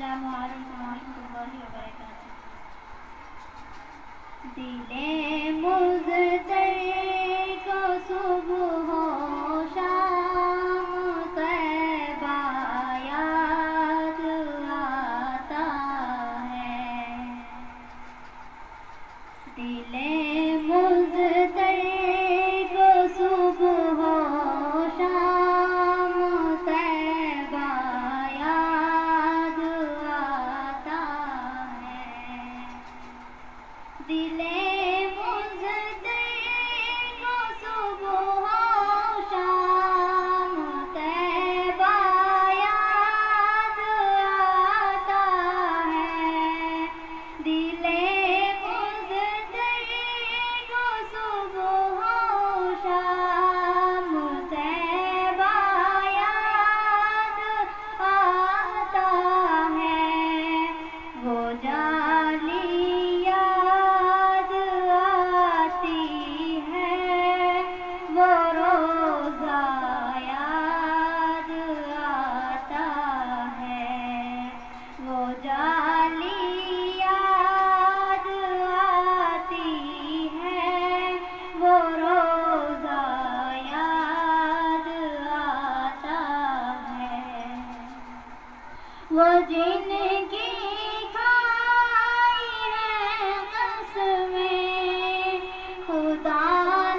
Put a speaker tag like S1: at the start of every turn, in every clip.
S1: السلام علیکم ورحمۃ اللہ وبرکاتہ۔ دل مضطر کو صبح و شام طیبہ یاد آتا ہے، دل مضطر کو صبح و شام طیبہ یاد آتا ہے، دل مضطر کو صبح و شام طیبہ یاد آتا ہے، دل مضطر کو صبح و شام طیبہ یاد آتا ہے، وہ جالی یاد آتی ہے، وہ روزہ یاد آتا ہے، وہ جالی یاد آتی ہے، وہ روزہ یاد آتا ہے، وہ جن کی کھائی ہے قسمیں خدا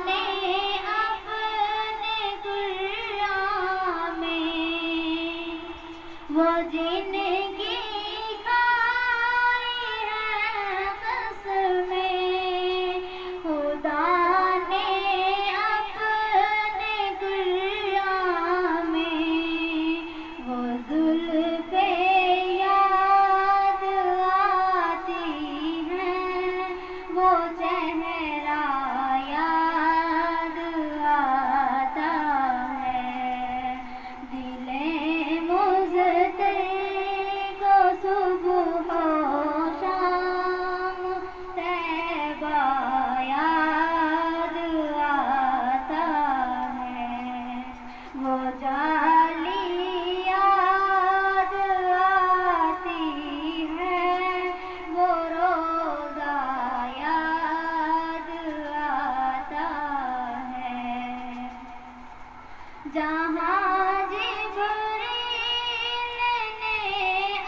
S1: نے اپنے قرآن میں، وہ جن کی کھائی ہے قسمیں خدا نے اپنے قرآن میں، وہ زلف یاد آتی ہے، وہ چہرہ یاد آتا ہے، دل مضطر کو صبح و شام طیبہ یاد آتا ہے، وہ جالی یاد آتی ہے، وہ روزہ یاد آتا ہے، جہاں جبریل نے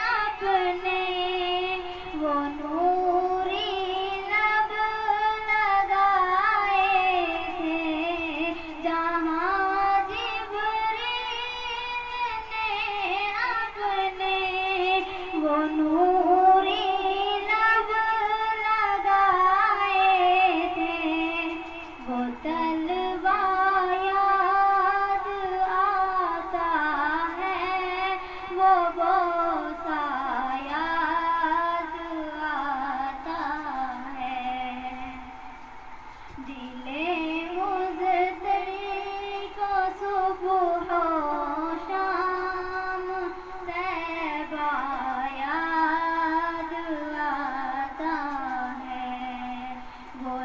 S1: اپنے وہ نوری لب لگائے تھے، جہاں جبریل نے اپنے وہ نوری لب لگائے تھے، وہ طلبہ یاد آتا ہے، وہ بوسہ یاد آتا ہے، دل مضطر کو صبح و شام طیبہ یاد آتا ہے، وہ